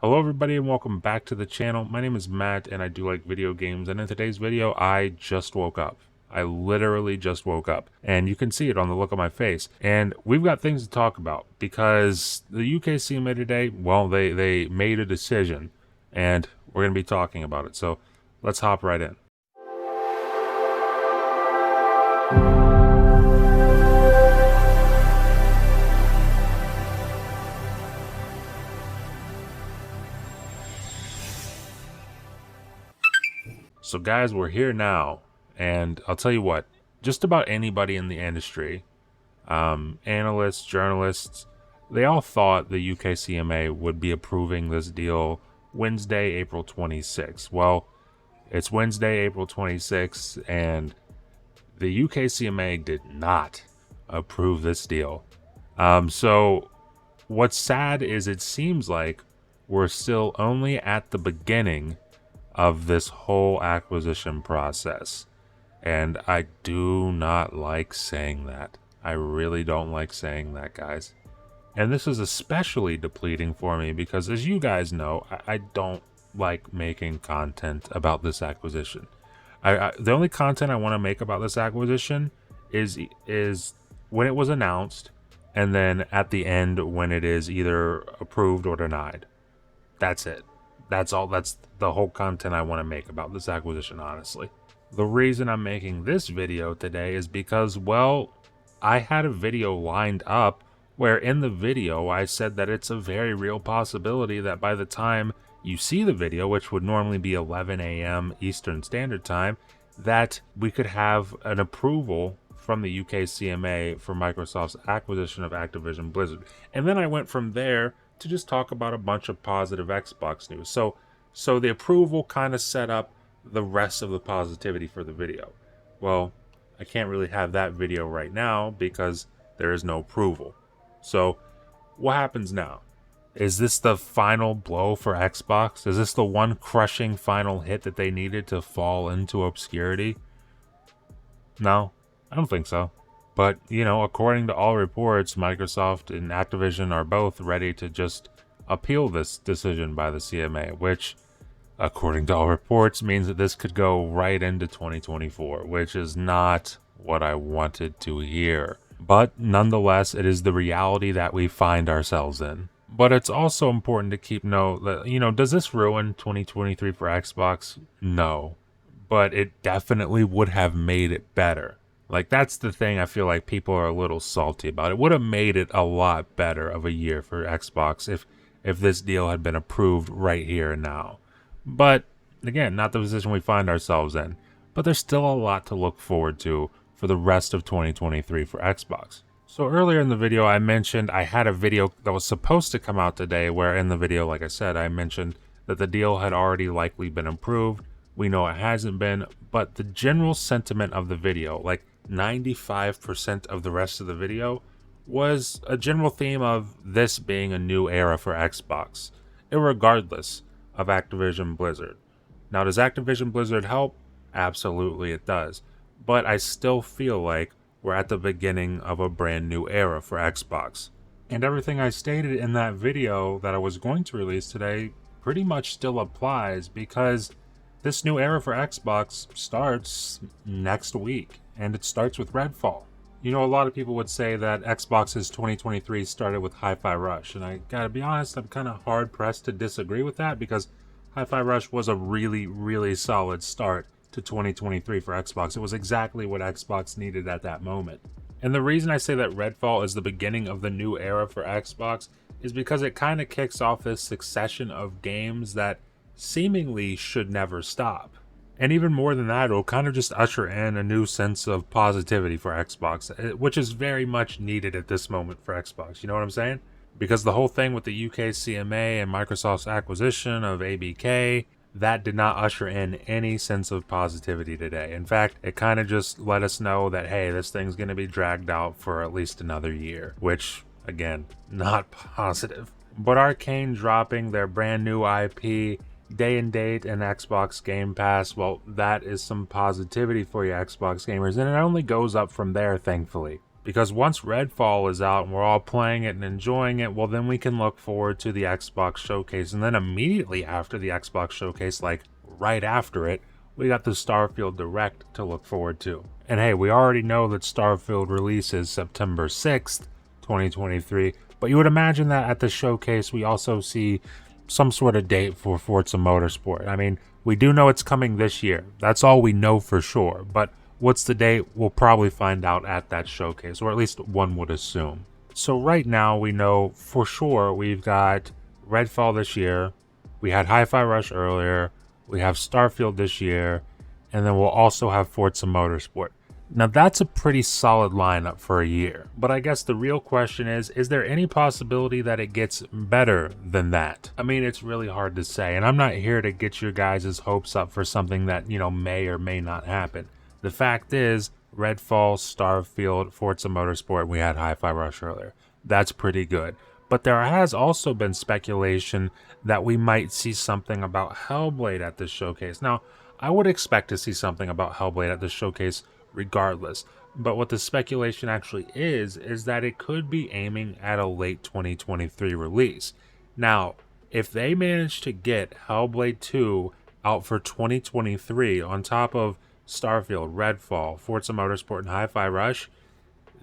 Hello everybody and welcome back to the channel. My name is Matt and I do like video games, and in today's video I just woke up. I literally just woke up and you can see it on the look on my face. And we've got things to talk about because the UK CMA today, well, they made a decision and we're going to be talking about it. So let's hop right in. So guys, we're here now, and I'll tell you what, just about anybody in the industry, analysts, journalists, they all thought the UK CMA would be approving this deal Wednesday, April 26th. Well, it's Wednesday, April 26th, and the UK CMA did not approve this deal. So what's sad is it seems like we're still only at the beginning of this whole acquisition process. And I do not like saying that. I really don't like saying that, guys. And this is especially depleting for me because, as you guys know, I don't like making content about this acquisition. The only content I want to make about this acquisition is when it was announced, and then at the end when it is either approved or denied. That's it. That's all. That's the whole content I want to make about this acquisition, honestly. The reason I'm making this video today is because, well, I had a video lined up where in the video I said that it's a very real possibility that by the time you see the video, which would normally be 11 a.m. Eastern Standard Time, that we could have an approval from the UK CMA for Microsoft's acquisition of Activision Blizzard. And then I went from there to just talk about a bunch of positive Xbox news. So the approval kind of set up the rest of the positivity for the video. Well, I can't really have that video right now because there is no approval. So what happens now? Is this the final blow for Xbox? Is this the one crushing final hit that they needed to fall into obscurity? No, I don't think so. But, you know, according to all reports, Microsoft and Activision are both ready to just appeal this decision by the CMA, which, according to all reports, means that this could go right into 2024, which is not what I wanted to hear. But nonetheless, it is the reality that we find ourselves in. But it's also important to keep note that, you know, does this ruin 2023 for Xbox? No. But it definitely would have made it better. Like, that's the thing I feel like people are a little salty about. It would have made it a lot better of a year for Xbox if this deal had been approved right here and now. But, again, not the position we find ourselves in. But there's still a lot to look forward to for the rest of 2023 for Xbox. So earlier in the video, I mentioned I had a video that was supposed to come out today where in the video, like I said, I mentioned that the deal had already likely been approved. We know it hasn't been, but the general sentiment of the video, like 95% of the rest of the video, was a general theme of this being a new era for Xbox, irregardless of Activision Blizzard. Now, does Activision Blizzard help? Absolutely it does. But I still feel like we're at the beginning of a brand new era for Xbox. And everything I stated in that video that I was going to release today pretty much still applies because this new era for Xbox starts next week, and it starts with Redfall. You know, a lot of people would say that Xbox's 2023 started with Hi-Fi Rush, and I gotta be honest, I'm kind of hard-pressed to disagree with that because Hi-Fi Rush was a really, really solid start to 2023 for Xbox. It was exactly what Xbox needed at that moment. And the reason I say that Redfall is the beginning of the new era for Xbox is because it kind of kicks off this succession of games that seemingly should never stop. And even more than that, it'll kind of just usher in a new sense of positivity for Xbox, which is very much needed at this moment for Xbox. You know what I'm saying? Because the whole thing with the UK CMA and Microsoft's acquisition of ABK, that did not usher in any sense of positivity today. In fact, it kind of just let us know that, hey, this thing's going to be dragged out for at least another year, which, again, not positive. But Arcane dropping their brand new IP day and date and Xbox Game Pass, well, that is some positivity for you Xbox gamers, and it only goes up from there, thankfully. Because once Redfall is out and we're all playing it and enjoying it, well, then we can look forward to the Xbox Showcase. And then immediately after the Xbox Showcase, like right after it, we got the Starfield Direct to look forward to. And hey, we already know that Starfield releases September 6th, 2023. But you would imagine that at the showcase, we also see some sort of date for Forza Motorsport. I mean, we do know it's coming this year. That's all we know for sure. But what's the date? We'll probably find out at that showcase, or at least one would assume. So right now, we know for sure we've got Redfall this year. We had Hi-Fi Rush earlier. We have Starfield this year. And then we'll also have Forza Motorsport. Now, that's a pretty solid lineup for a year. But I guess the real question is there any possibility that it gets better than that? I mean, it's really hard to say. And I'm not here to get your guys' hopes up for something that, may or may not happen. The fact is, Redfall, Starfield, Forza Motorsport, we had Hi-Fi Rush earlier. That's pretty good. But there has also been speculation that we might see something about Hellblade at this showcase. Now, I would expect to see something about Hellblade at this showcase regardless. But what the speculation actually is that it could be aiming at a late 2023 release. Now, if they manage to get Hellblade 2 out for 2023 on top of Starfield, Redfall, Forza Motorsport, and Hi-Fi Rush,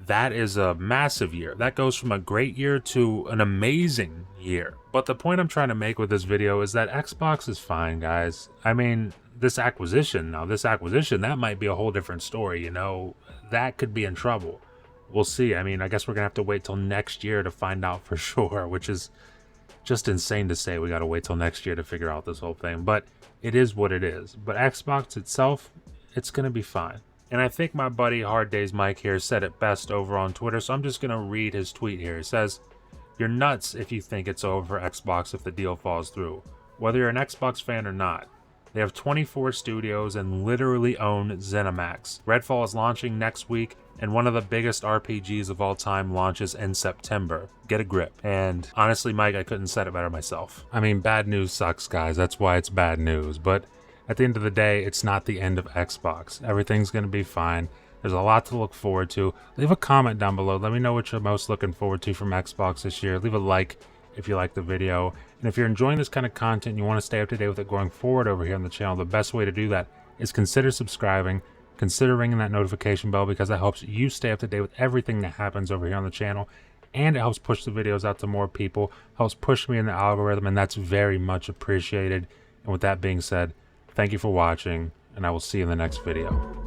that is a massive year. That goes from a great year to an amazing year. But the point I'm trying to make with this video is that Xbox is fine, guys. I mean, this acquisition, that might be a whole different story, That could be in trouble. We'll see. I mean, I guess we're going to have to wait till next year to find out for sure, which is just insane to say we got to wait till next year to figure out this whole thing. But it is what it is. But Xbox itself, it's going to be fine. And I think my buddy Hard Days Mike here said it best over on Twitter, so I'm just going to read his tweet here. It says, "You're nuts if you think it's over for Xbox if the deal falls through. Whether you're an Xbox fan or not. They have 24 studios and literally own ZeniMax. Redfall is launching next week, and one of the biggest RPGs of all time launches in September. Get a grip." And honestly, Mike, I couldn't said it better myself. I mean, bad news sucks, guys. That's why it's bad news. But at the end of the day, it's not the end of Xbox. Everything's going to be fine. There's a lot to look forward to. Leave a comment down below. Let me know what you're most looking forward to from Xbox this year. Leave a like if you like the video. And if you're enjoying this kind of content and you want to stay up to date with it going forward over here on the channel, the best way to do that is consider subscribing, consider ringing that notification bell, because that helps you stay up to date with everything that happens over here on the channel. And it helps push the videos out to more people, helps push me in the algorithm, and that's very much appreciated. And with that being said, thank you for watching, and I will see you in the next video.